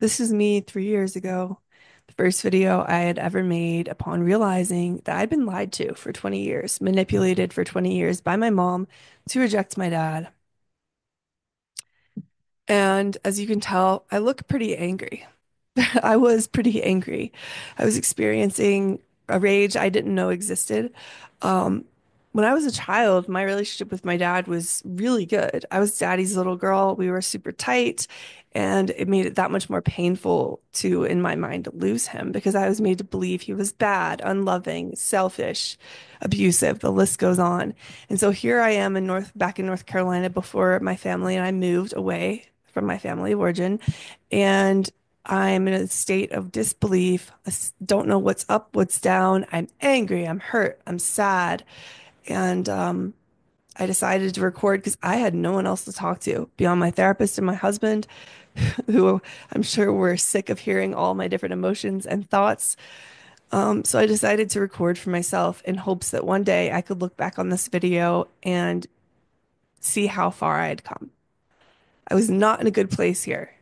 This is me 3 years ago. The first video I had ever made upon realizing that I'd been lied to for 20 years, manipulated for 20 years by my mom to reject my dad. And as you can tell, I look pretty angry. I was pretty angry. I was experiencing a rage I didn't know existed. Um, when I was a child, my relationship with my dad was really good. I was daddy's little girl. We were super tight, and it made it that much more painful to, in my mind, to lose him because I was made to believe he was bad, unloving, selfish, abusive. The list goes on. And so here I am back in North Carolina before my family and I moved away from my family of origin. And I'm in a state of disbelief. Don't know what's up, what's down. I'm angry. I'm hurt. I'm sad. And I decided to record because I had no one else to talk to beyond my therapist and my husband, who I'm sure were sick of hearing all my different emotions and thoughts. So I decided to record for myself in hopes that one day I could look back on this video and see how far I had come. I was not in a good place here.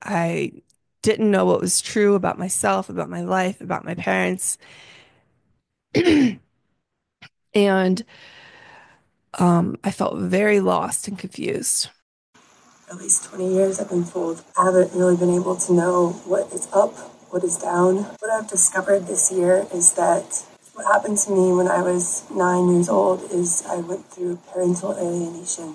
I didn't know what was true about myself, about my life, about my parents. And I felt very lost and confused. For at least 20 years, I've been told I haven't really been able to know what is up, what is down. What I've discovered this year is that what happened to me when I was 9 years old is I went through parental alienation,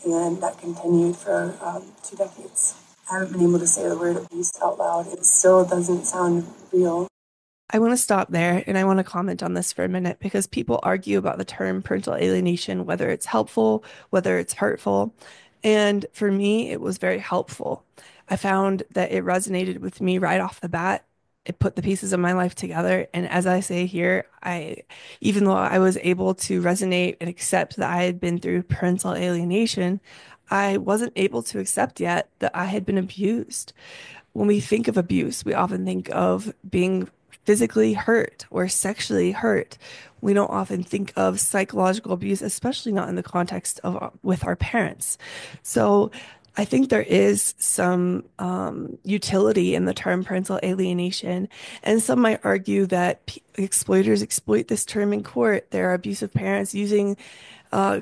and that continued for 2 decades. I haven't been able to say the word abuse out loud. It still doesn't sound real. I want to stop there and I want to comment on this for a minute because people argue about the term parental alienation, whether it's helpful, whether it's hurtful. And for me, it was very helpful. I found that it resonated with me right off the bat. It put the pieces of my life together. And as I say here, even though I was able to resonate and accept that I had been through parental alienation, I wasn't able to accept yet that I had been abused. When we think of abuse, we often think of being physically hurt or sexually hurt. We don't often think of psychological abuse, especially not in the context of with our parents. So I think there is some utility in the term parental alienation, and some might argue that exploiters exploit this term in court. There are abusive parents using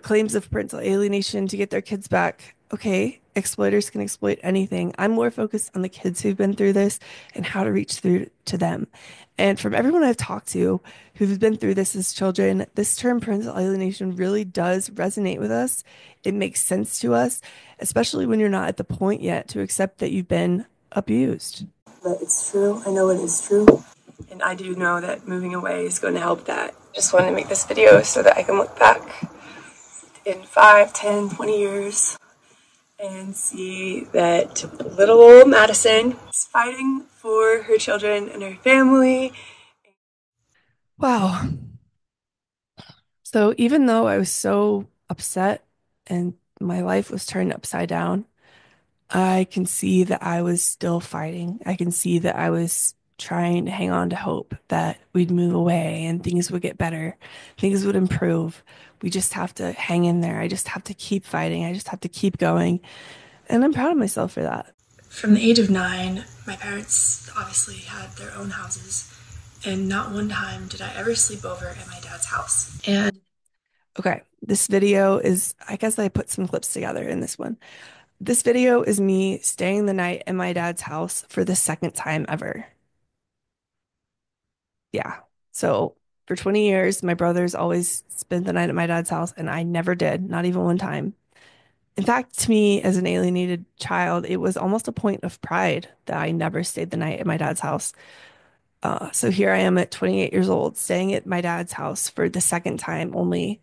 claims of parental alienation to get their kids back. Okay, exploiters can exploit anything. I'm more focused on the kids who've been through this and how to reach through to them. And from everyone I've talked to who've been through this as children, this term parental alienation really does resonate with us. It makes sense to us, especially when you're not at the point yet to accept that you've been abused. But it's true. I know it is true. And I do know that moving away is going to help that. Just wanted to make this video so that I can look back in 5, 10, 20 years and see that little old Madison is fighting for her children and her family. Wow. So even though I was so upset and my life was turned upside down, I can see that I was still fighting. I can see that I was trying to hang on to hope that we'd move away and things would get better, things would improve. We just have to hang in there. I just have to keep fighting. I just have to keep going. And I'm proud of myself for that. From the age of 9, my parents obviously had their own houses, and not one time did I ever sleep over at my dad's house. And Okay, this video is, I guess I put some clips together in this one. This video is me staying the night at my dad's house for the second time ever. Yeah. So for 20 years, my brothers always spent the night at my dad's house, and I never did, not even one time. In fact, to me, as an alienated child, it was almost a point of pride that I never stayed the night at my dad's house. So here I am at 28 years old, staying at my dad's house for the second time only.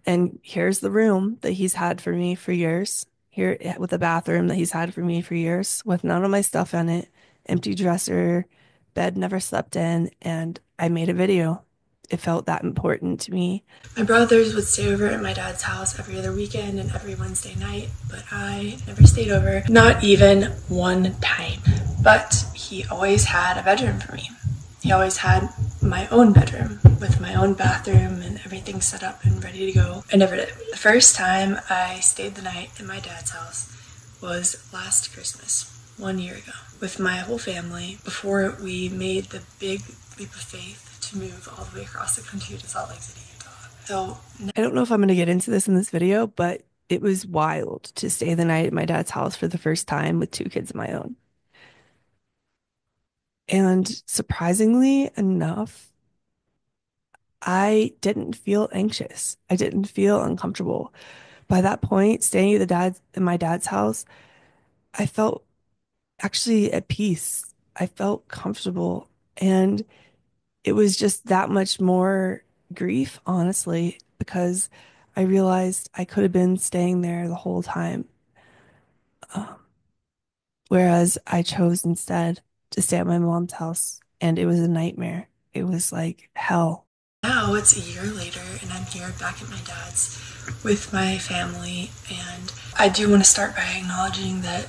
And here's the room that he's had for me for years. Here with the bathroom that he's had for me for years, with none of my stuff in it, empty dresser, bed never slept in, and I made a video. It felt that important to me. My brothers would stay over at my dad's house every other weekend and every Wednesday night, but I never stayed over, not even one time. But he always had a bedroom for me. He always had my own bedroom with my own bathroom and everything set up and ready to go. I never did. The first time I stayed the night at my dad's house was last Christmas. 1 year ago with my whole family before we made the big leap of faith to move all the way across the country to Salt Lake City, Utah. So I don't know if I'm going to get into this in this video, but it was wild to stay the night at my dad's house for the first time with two kids of my own. And surprisingly enough, I didn't feel anxious. I didn't feel uncomfortable. By that point, staying at the dad's in my dad's house, I felt actually at peace. I felt comfortable. And it was just that much more grief, honestly, because I realized I could have been staying there the whole time. Um, Whereas I chose instead to stay at my mom's house, and it was a nightmare. It was like hell. now it's a year later, and I'm here back at my dad's with my family. And I do want to start by acknowledging that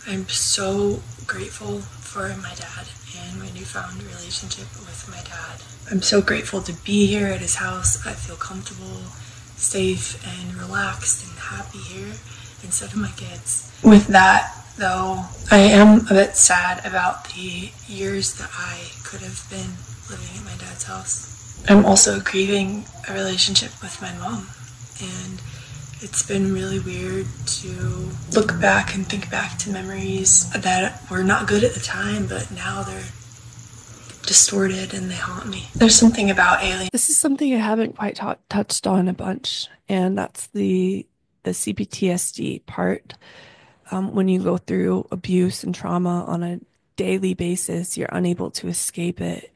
I'm so grateful for my dad and my newfound relationship with my dad. I'm so grateful to be here at his house. I feel comfortable, safe, and relaxed and happy here instead of my kids. With that, though, I am a bit sad about the years that I could have been living at my dad's house. I'm also grieving a relationship with my mom, and it's been really weird to look back and think back to memories that were not good at the time, but now they're distorted and they haunt me. There's something about alien. This is something I haven't quite touched on a bunch, and that's the CPTSD part. When you go through abuse and trauma on a daily basis, you're unable to escape it.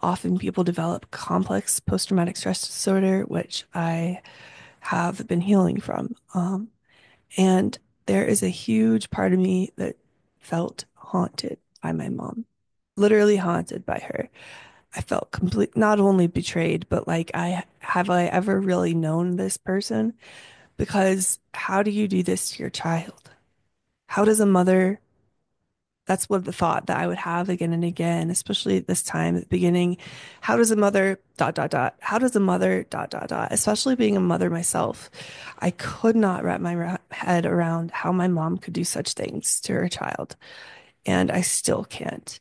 Often people develop complex post-traumatic stress disorder, which I have been healing from. And there is a huge part of me that felt haunted by my mom, literally haunted by her. I felt not only betrayed, but like I ever really known this person? Because how do you do this to your child? How does a mother That's what the thought that I would have again and again, especially at this time at the beginning. How does a mother dot dot dot? How does a mother dot dot dot? Especially being a mother myself, I could not wrap my head around how my mom could do such things to her child, and I still can't.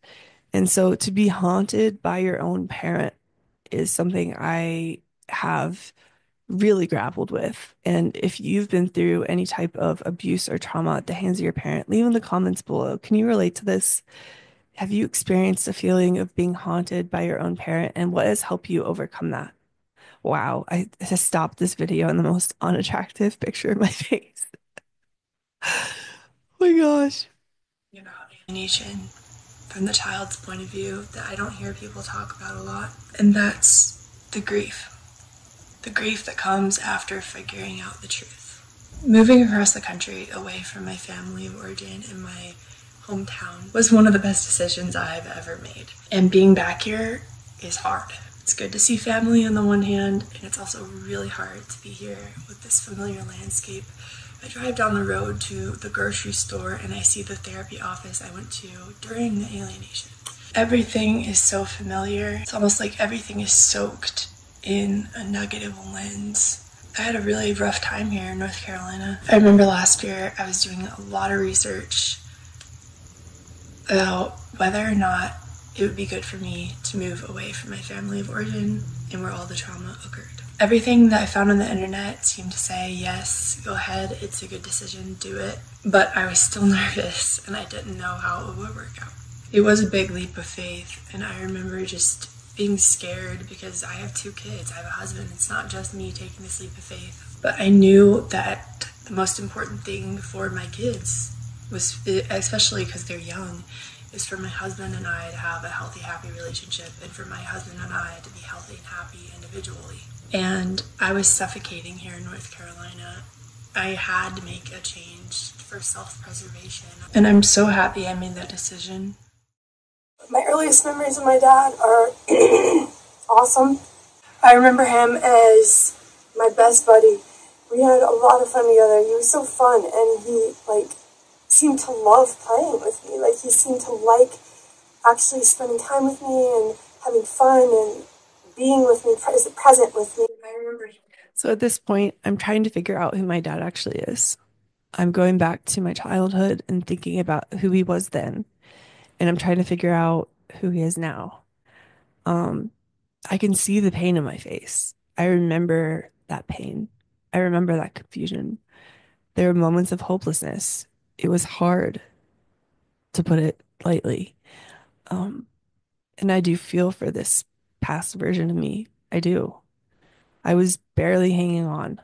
And so to be haunted by your own parent is something I have really grappled with. And if you've been through any type of abuse or trauma at the hands of your parent, leave in the comments below. Can you relate to this? Have you experienced a feeling of being haunted by your own parent, and what has helped you overcome that? Wow, I just stopped this video in the most unattractive picture of my face. Oh my gosh. About alienation from the child's point of view that I don't hear people talk about a lot, and that's the grief. The grief that comes after figuring out the truth. Moving across the country away from my family of origin and my hometown was one of the best decisions I've ever made. And being back here is hard. It's good to see family on the one hand, and it's also really hard to be here with this familiar landscape. I drive down the road to the grocery store and I see the therapy office I went to during the alienation. Everything is so familiar. It's almost like everything is soaked in a negative lens. I had a really rough time here in North Carolina. I remember last year I was doing a lot of research about whether or not it would be good for me to move away from my family of origin and where all the trauma occurred. Everything that I found on the internet seemed to say, yes, go ahead, it's a good decision, do it. But I was still nervous and I didn't know how it would work out. It was a big leap of faith, and I remember just being scared because I have two kids, I have a husband, it's not just me taking this leap of faith. But I knew that the most important thing for my kids was, especially because they're young, is for my husband and I to have a healthy, happy relationship, and for my husband and I to be healthy and happy individually. And I was suffocating here in North Carolina. I had to make a change for self-preservation. And I'm so happy I made that decision. My earliest memories of my dad are awesome. I remember him as my best buddy. We had a lot of fun together. He was so fun, and he seemed to love playing with me. He seemed to like actually spending time with me and having fun and being with me, present with me. I remember. So at this point, I'm trying to figure out who my dad actually is. I'm going back to my childhood and thinking about who he was then, and I'm trying to figure out who he is now. Um, I can see the pain in my face. I remember that pain. I remember that confusion. There were moments of hopelessness. It was hard, to put it lightly. Um, and I do feel for this past version of me. I do. I was barely hanging on,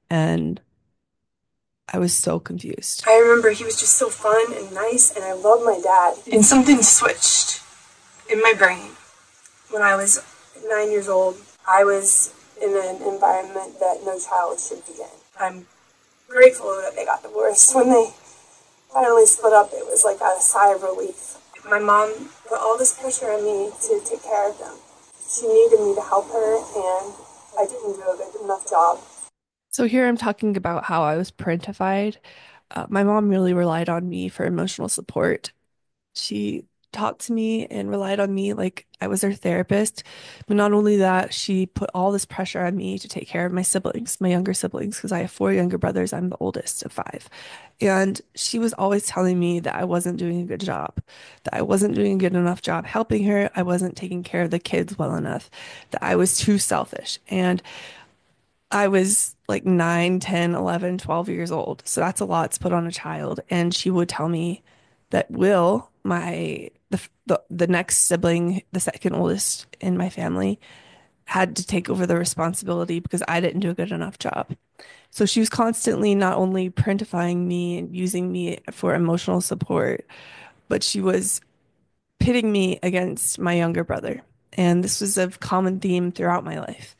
and I was so confused. I remember he was just so fun and nice, and I loved my dad. And something switched in my brain when I was 9 years old. I was in an environment that no child should be in. I'm grateful that they got divorced. When they finally split up, it was like a sigh of relief. My mom put all this pressure on me to take care of them. She needed me to help her, and I didn't do a good enough job. So here I'm talking about how I was parentified. My mom really relied on me for emotional support. She talked to me and relied on me like I was her therapist. But not only that, she put all this pressure on me to take care of my siblings, my younger siblings, because I have four younger brothers. I'm the oldest of five. And she was always telling me that I wasn't doing a good job, that I wasn't doing a good enough job helping her. I wasn't taking care of the kids well enough, that I was too selfish. And I was like 9, 10, 11, 12 years old. So that's a lot to put on a child. And she would tell me that Will, the next sibling, the second oldest in my family, had to take over the responsibility because I didn't do a good enough job. So she was constantly not only printifying me and using me for emotional support, but she was pitting me against my younger brother. And this was a common theme throughout my life.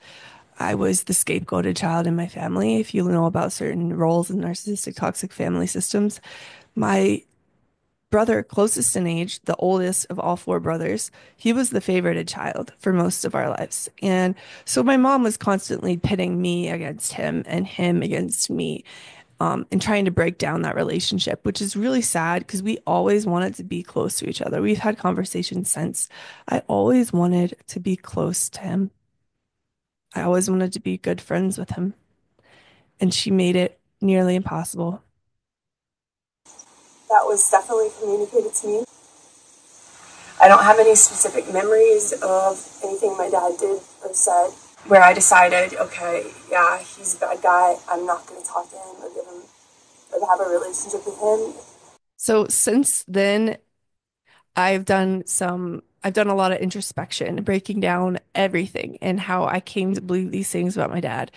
I was the scapegoated child in my family. If you know about certain roles in narcissistic toxic family systems, my brother, closest in age, the oldest of all four brothers, he was the favorited child for most of our lives. And so my mom was constantly pitting me against him and him against me, and trying to break down that relationship, which is really sad because we always wanted to be close to each other. We've had conversations since. I always wanted to be close to him. I always wanted to be good friends with him, and she made it nearly impossible. That was definitely communicated to me. I don't have any specific memories of anything my dad did or said where I decided, okay, yeah, he's a bad guy. I'm not going to talk to him or give him or have a relationship with him. So since then, I've done a lot of introspection, breaking down everything and how I came to believe these things about my dad.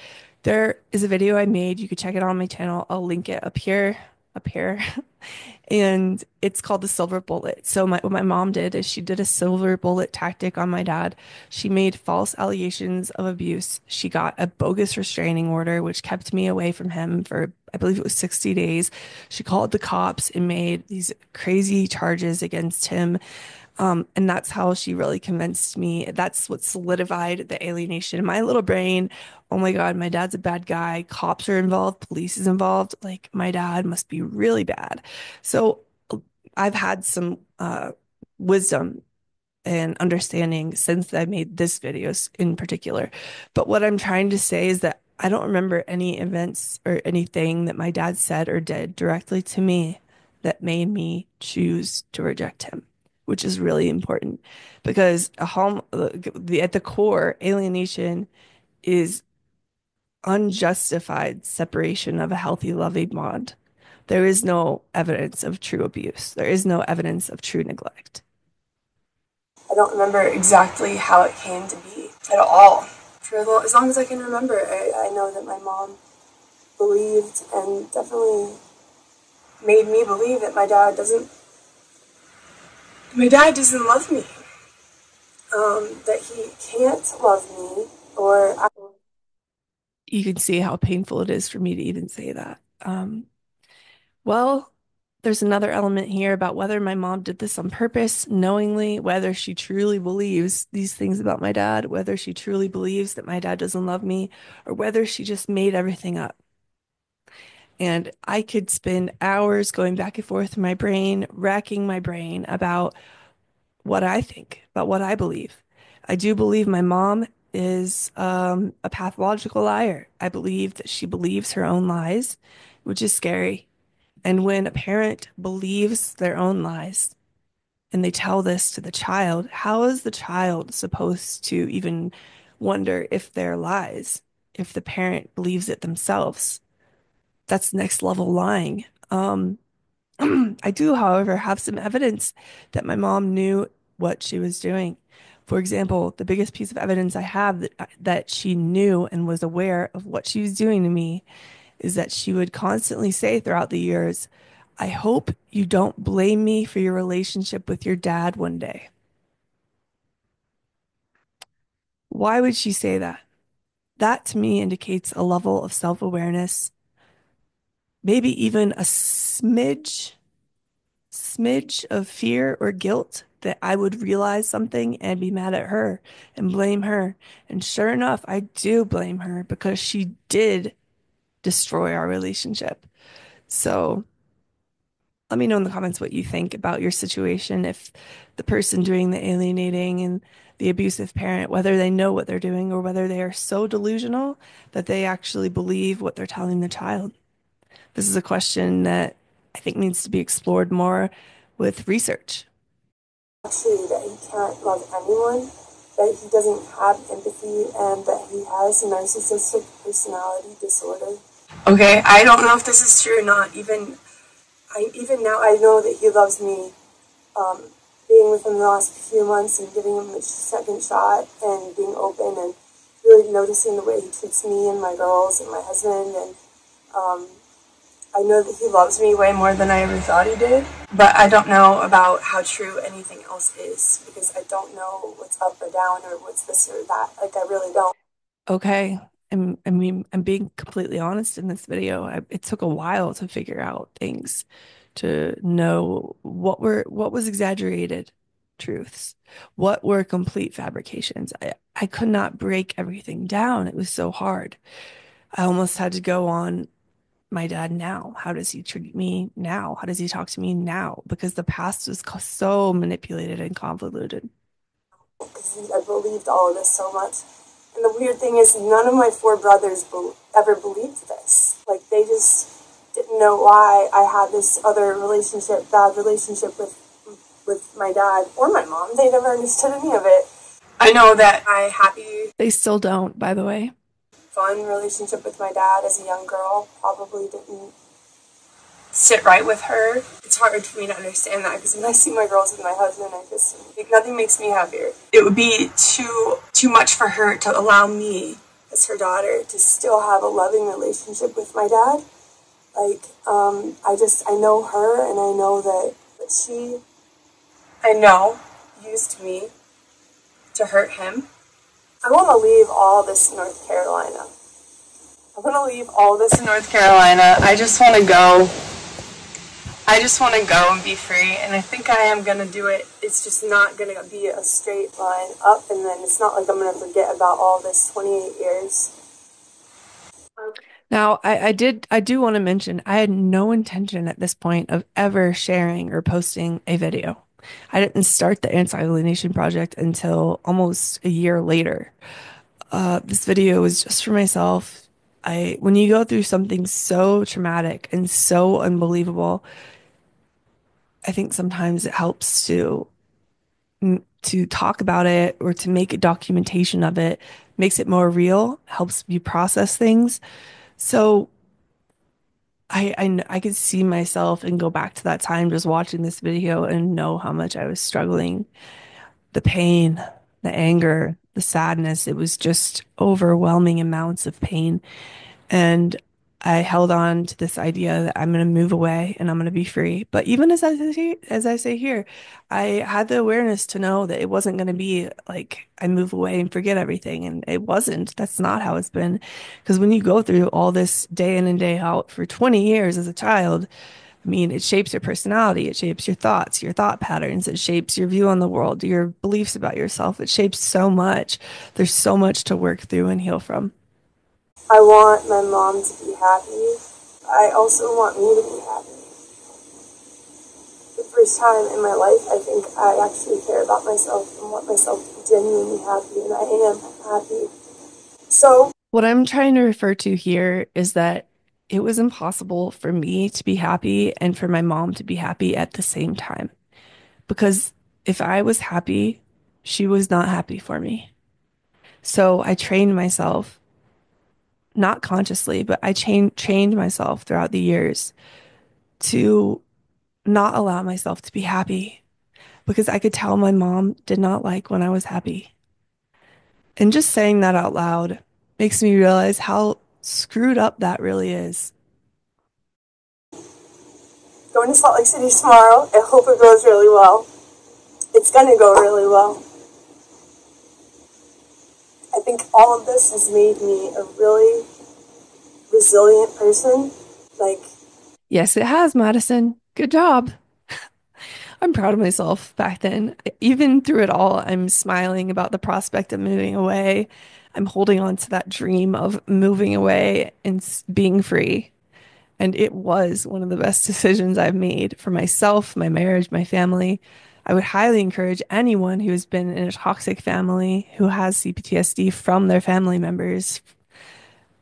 There is a video I made. You could check it on my channel. I'll link it up here. And it's called the silver bullet. So what my mom did is she did a silver bullet tactic on my dad. She made false allegations of abuse. She got a bogus restraining order, which kept me away from him for, I believe it was 60 days. She called the cops and made these crazy charges against him. And that's how she really convinced me. That's what solidified the alienation in my little brain. Oh my God, my dad's a bad guy. Cops are involved, police is involved. Like, my dad must be really bad. So I've had some wisdom and understanding since I made this videos in particular. But what I'm trying to say is that I don't remember any events or anything that my dad said or did directly to me that made me choose to reject him, which is really important because at the core, alienation is unjustified separation of a healthy, loving bond. There is no evidence of true abuse. There is no evidence of true neglect. I don't remember exactly how it came to be at all. For as long as I can remember, I know that my mom believed and definitely made me believe that my dad doesn't love me, that he can't love me, or You can see how painful it is for me to even say that. Well, there's another element here about whether my mom did this on purpose, knowingly, whether she truly believes these things about my dad, whether she truly believes that my dad doesn't love me, or whether she just made everything up. And I could spend hours going back and forth in my brain, racking my brain about what I think, about what I believe. I do believe my mom is a pathological liar. I believe that she believes her own lies, which is scary. And when a parent believes their own lies and they tell this to the child, how is the child supposed to even wonder if they're lies, if the parent believes it themselves? That's next level lying. I do, however, have some evidence that my mom knew what she was doing. For example, the biggest piece of evidence I have that she knew and was aware of what she was doing to me is that she would constantly say throughout the years, I hope you don't blame me for your relationship with your dad one day. Why would she say that? That to me indicates a level of self-awareness, maybe even a smidge of fear or guilt that I would realize something and be mad at her and blame her. And sure enough, I do blame her because she did destroy our relationship. So let me know in the comments what you think about your situation. If the person doing the alienating and the abusive parent, whether they know what they're doing or whether they are so delusional that they actually believe what they're telling the child. This is a question that I think needs to be explored more with research. Actually, that he can't love anyone, that he doesn't have empathy, and that he has a narcissistic personality disorder. Okay, I don't know if this is true or not. Even now, I know that he loves me. Being with him the last few months and giving him a second shot and being open and really noticing the way he treats me and my girls and my husband, and um, I know that he loves me way more than I ever thought he did, but I don't know about how true anything else is because I don't know what's up or down or what's this or that. Like, I really don't. Okay. I mean, I'm being completely honest in this video. It took a while to figure out things, to know what was exaggerated truths, what were complete fabrications. I could not break everything down. It was so hard. I almost had to go on my dad now. How does he treat me now? How does he talk to me now? Because the past was so manipulated and convoluted. Because I believed all of this so much. And the weird thing is, none of my four brothers ever believed this. Like, they just didn't know why I had this other relationship, bad relationship with my dad or my mom. They never understood any of it. I know that I happy, They still don't, by the way. fun relationship with my dad as a young girl probably didn't sit right with her. It's hard for me to understand that because when I see my girls with my husband, I just like, nothing makes me happier. It would be too much for her to allow me as her daughter to still have a loving relationship with my dad. Like, I know her, and I know that she, I know, used me to hurt him. I want to leave all this in North Carolina. I want to leave all this in North Carolina. I just want to go. I just want to go and be free, and I think I am going to do it. It's just not going to be a straight line up, and then it's not like I'm going to forget about all this 28 years. Now, I do want to mention, I had no intention at this point of ever sharing or posting a video. I didn't start the Anti-Alienation Project until almost a year later. This video was just for myself. When you go through something so traumatic and so unbelievable, I think sometimes it helps to talk about it or to make a documentation of it, makes it more real, helps you process things. So I could see myself and go back to that time just watching this video and know how much I was struggling. The pain, the anger, the sadness. It was just overwhelming amounts of pain. And I held on to this idea that I'm going to move away and I'm going to be free. But even as I say here, I had the awareness to know that it wasn't going to be like I move away and forget everything. And it wasn't. That's not how it's been. Because when you go through all this day in and day out for 20 years as a child, I mean, it shapes your personality, it shapes your thoughts, your thought patterns, it shapes your view on the world, your beliefs about yourself. It shapes so much. There's so much to work through and heal from. I want my mom to be happy. I also want me to be happy. The first time in my life, I think I actually care about myself and want myself to be genuinely happy, and I am happy. So, What I'm trying to refer to here is that it was impossible for me to be happy and for my mom to be happy at the same time. Because if I was happy, she was not happy for me. So I trained myself, not consciously, but I trained myself throughout the years to not allow myself to be happy because I could tell my mom did not like when I was happy. And just saying that out loud makes me realize how screwed up that really is. Going to Salt Lake City tomorrow. I hope it goes really well. It's gonna go really well. I think all of this has made me a really resilient person. Like, Yes, it has, Madison. Good job. I'm proud of myself back then. Even through it all, I'm smiling about the prospect of moving away. I'm holding on to that dream of moving away and being free. And it was one of the best decisions I've made for myself, my marriage, my family. I would highly encourage anyone who has been in a toxic family who has CPTSD from their family members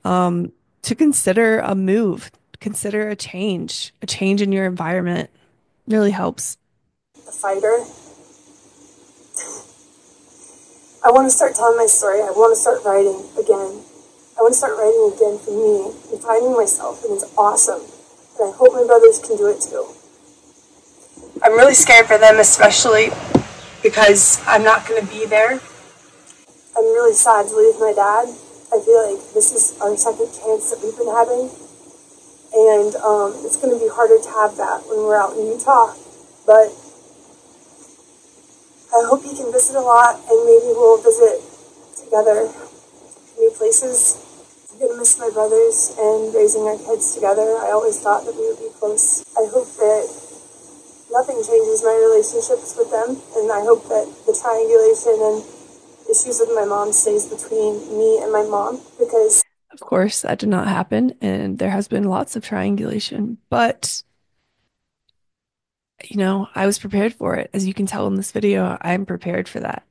to consider a move, consider a change in your environment. Really helps. a fighter. I want to start telling my story. I want to start writing again. I want to start writing again for me and finding myself, and it's awesome. And I hope my brothers can do it too. I'm really scared for them, especially because I'm not going to be there. I'm really sad to leave my dad. I feel like this is our second chance that we've been having, and it's going to be harder to have that when we're out in Utah. But I hope he can visit a lot, and maybe we'll visit together new places. I'm going to miss my brothers and raising our kids together. I always thought that we would be close. I hope that nothing changes my relationships with them, and I hope that the triangulation and issues with my mom stays between me and my mom, because Of course, that did not happen, and there has been lots of triangulation, but I was prepared for it. As you can tell in this video, I'm prepared for that.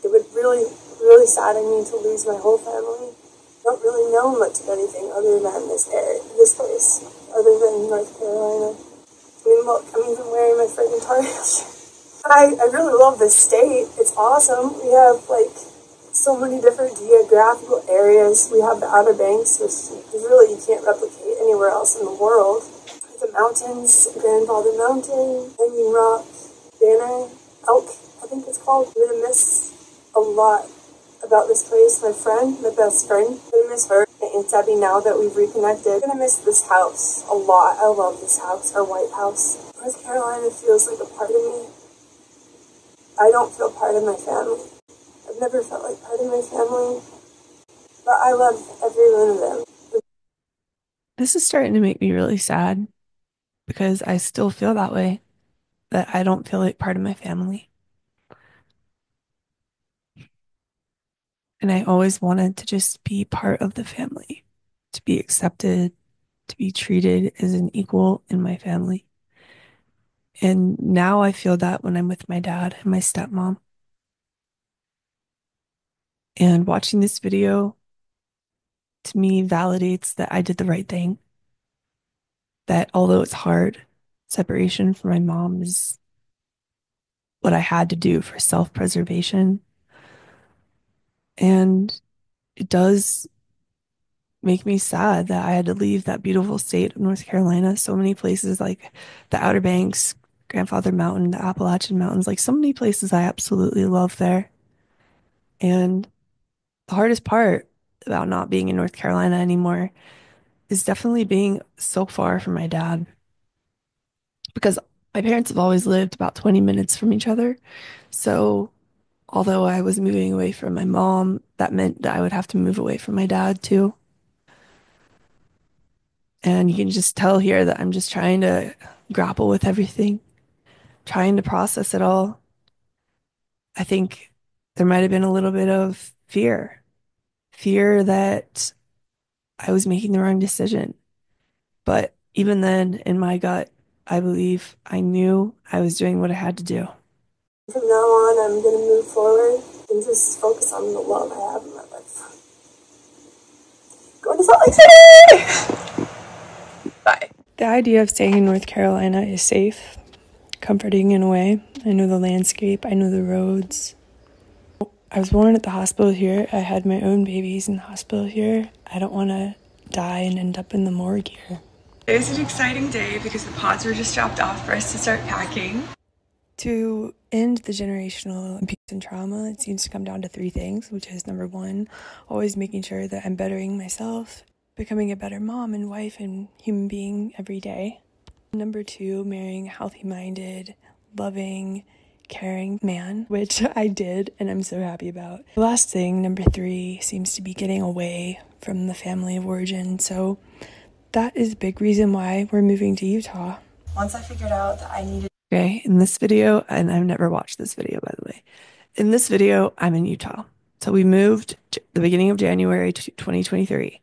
it would really, really sadden me to lose my whole family. I don't really know much of anything other than this area, this place, other than North Carolina. I mean, look, I'm even wearing my freaking Target. I really love this state. It's awesome. We have like so many different geographical areas. We have the Outer Banks, which really you can't replicate anywhere else in the world. The mountains, Grandfather Mountain, Hanging Rock, Banner, Elk, I think it's called. I'm gonna miss a lot about this place. My friend, my best friend, I'm gonna miss her. My Aunt Debbie, now that we've reconnected. I'm gonna miss this house a lot. I love this house, our white house. North Carolina feels like a part of me. I don't feel part of my family. I've never felt like part of my family, but I love every one of them. This is starting to make me really sad because I still feel that way, that I don't feel like part of my family. And I always wanted to just be part of the family, to be accepted, to be treated as an equal in my family. And now I feel that when I'm with my dad and my stepmom. And watching this video to me validates that I did the right thing, that although it's hard, separation from my mom is what I had to do for self-preservation. And it does make me sad that I had to leave that beautiful state of North Carolina. So many places like the Outer Banks, Grandfather Mountain, the Appalachian Mountains, like so many places I absolutely love there. And the hardest part about not being in North Carolina anymore is definitely being so far from my dad because my parents have always lived about 20 minutes from each other. So although I was moving away from my mom, that meant that I would have to move away from my dad too. And you can just tell here that I'm just trying to grapple with everything, trying to process it all. I think there might have been a little bit of fear that I was making the wrong decision. But even then, in my gut, I believe I knew I was doing what I had to do. From now on, I'm going to move forward and just focus on the love I have in my life. Going to Salt Lake City! Bye. The idea of staying in North Carolina is safe, comforting in a way. I know the landscape, I know the roads. I was born at the hospital here. I had my own babies in the hospital here. I don't want to die and end up in the morgue here. It was an exciting day because the pods were just dropped off for us to start packing. To end the generational abuse and trauma, it seems to come down to 3 things, which is number 1, always making sure that I'm bettering myself, becoming a better mom and wife and human being every day. Number 2, marrying a healthy-minded, loving, caring man, which I did and I'm so happy about. The last thing, number 3, seems to be getting away from the family of origin, so that is a big reason why we're moving to Utah. Once I figured out that I needed... Okay, in this video, and I've never watched this video, by the way. In this video, I'm in Utah. So we moved the beginning of January 2023.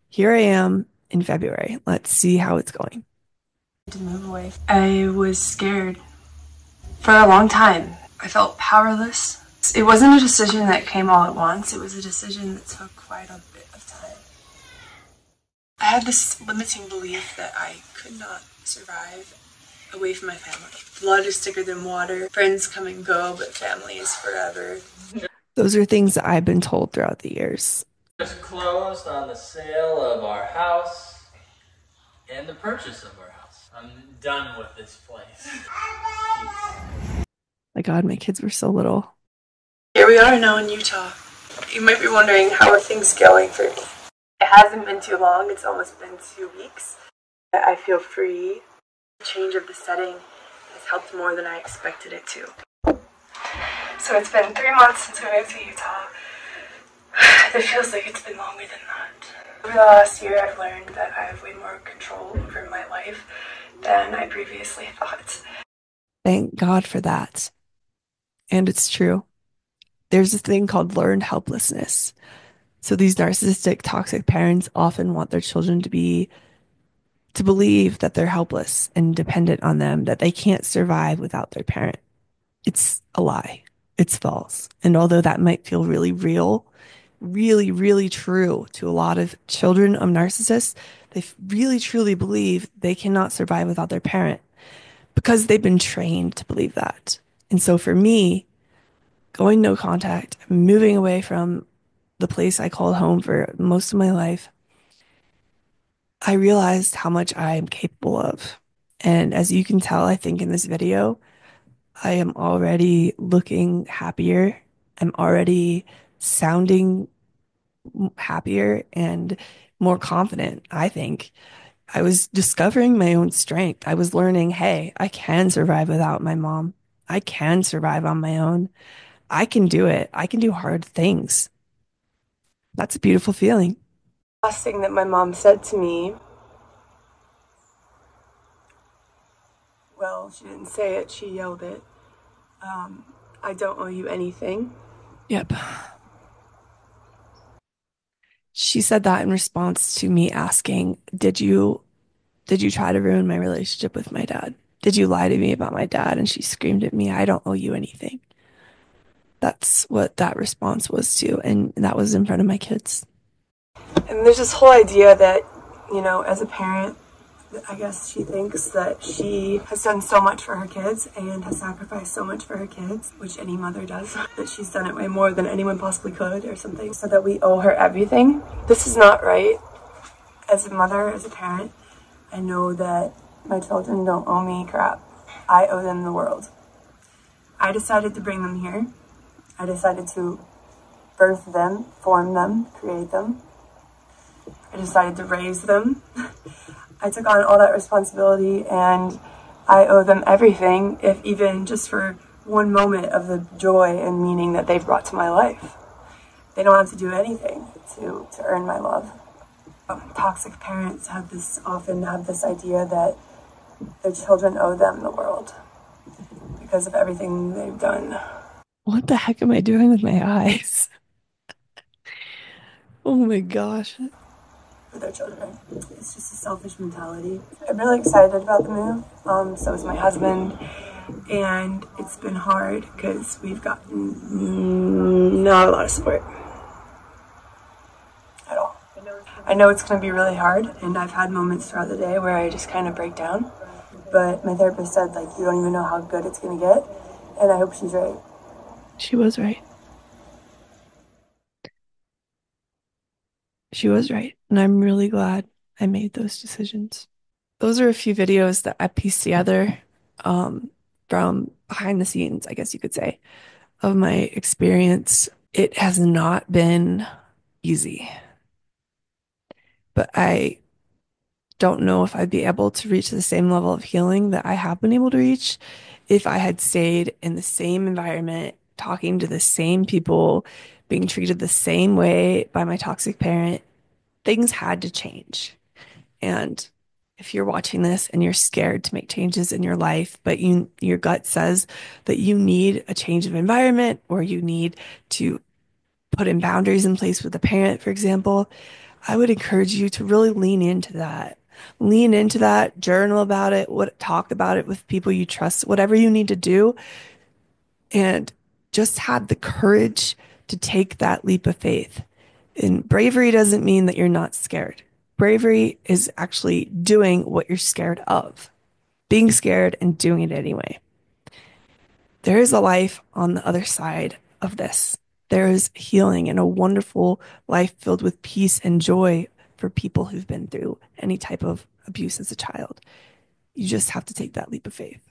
Here I am in February. Let's see how it's going. to move away. I was scared for a long time. I felt powerless. It wasn't a decision that came all at once. It was a decision that took quite a bit of time. I had this limiting belief that I could not survive away from my family. Blood is thicker than water. Friends come and go, but family is forever. Those are things that I've been told throughout the years. Just closed on the sale of our house and the purchase of our house. I'm done with this place. My God, my kids were so little. Here we are now in Utah. You might be wondering, how are things going for me? It hasn't been too long. It's almost been 2 weeks. I feel free. The change of the setting has helped more than I expected it to. So it's been 3 months since we moved to Utah. It feels like it's been longer than that. Over the last year, I've learned that I have way more control over my life than I previously thought. Thank God for that. And it's true. There's a thing called learned helplessness. So these narcissistic, toxic parents often want their children to believe that they're helpless and dependent on them, that they can't survive without their parent. It's a lie. It's false. And although that might feel really real, really, really true to a lot of children of narcissists, they really, truly believe they cannot survive without their parent because they've been trained to believe that. And so for me, going no contact, moving away from the place I called home for most of my life, I realized how much I am capable of. And as you can tell, I think in this video, I am already looking happier. I'm already sounding happier and more confident, I think. I was discovering my own strength. I was learning, hey, I can survive without my mom. I can survive on my own. I can do it. I can do hard things. That's a beautiful feeling. Last thing that my mom said to me, well, she didn't say it, she yelled it. I don't owe you anything. Yep. She said that in response to me asking, did you try to ruin my relationship with my dad? Did you lie to me about my dad? And she screamed at me, I don't owe you anything. That's what that response was to, and that was in front of my kids. And there's this whole idea that, you know, as a parent, I guess she thinks that she has done so much for her kids and has sacrificed so much for her kids, which any mother does, that she's done it way more than anyone possibly could or something, so that we owe her everything. This is not right. As a mother, as a parent, I know that my children don't owe me crap. I owe them the world. I decided to bring them here. I decided to birth them, form them, create them. I decided to raise them. I took on all that responsibility and I owe them everything, if even just for one moment of the joy and meaning that they've brought to my life. They don't have to do anything to earn my love. Toxic parents often have this idea that their children owe them the world because of everything they've done. What the heck am I doing with my eyes? Oh my gosh. For their children. It's just a selfish mentality. I'm really excited about the move. So is my husband. And it's been hard because we've gotten not a lot of support at all. I know it's going to be really hard, and I've had moments throughout the day where I just kind of break down. But my therapist said, like, you don't even know how good it's going to get, and I hope she's right. She was right. She was right. And I'm really glad I made those decisions. Those are a few videos that I pieced together from behind the scenes, I guess you could say, of my experience. It has not been easy, but I don't know if I'd be able to reach the same level of healing that I have been able to reach if I had stayed in the same environment, talking to the same people, being treated the same way by my toxic parent. Things had to change. And if you're watching this and you're scared to make changes in your life, but your gut says that you need a change of environment or you need to put in boundaries in place with a parent, for example, I would encourage you to really lean into that. Lean into that, journal about it, talk about it with people you trust, whatever you need to do, and just have the courage to take that leap of faith. And bravery doesn't mean that you're not scared. Bravery is actually doing what you're scared of, being scared and doing it anyway. There is a life on the other side of this. There is healing and a wonderful life filled with peace and joy for people who've been through any type of abuse as a child. You just have to take that leap of faith.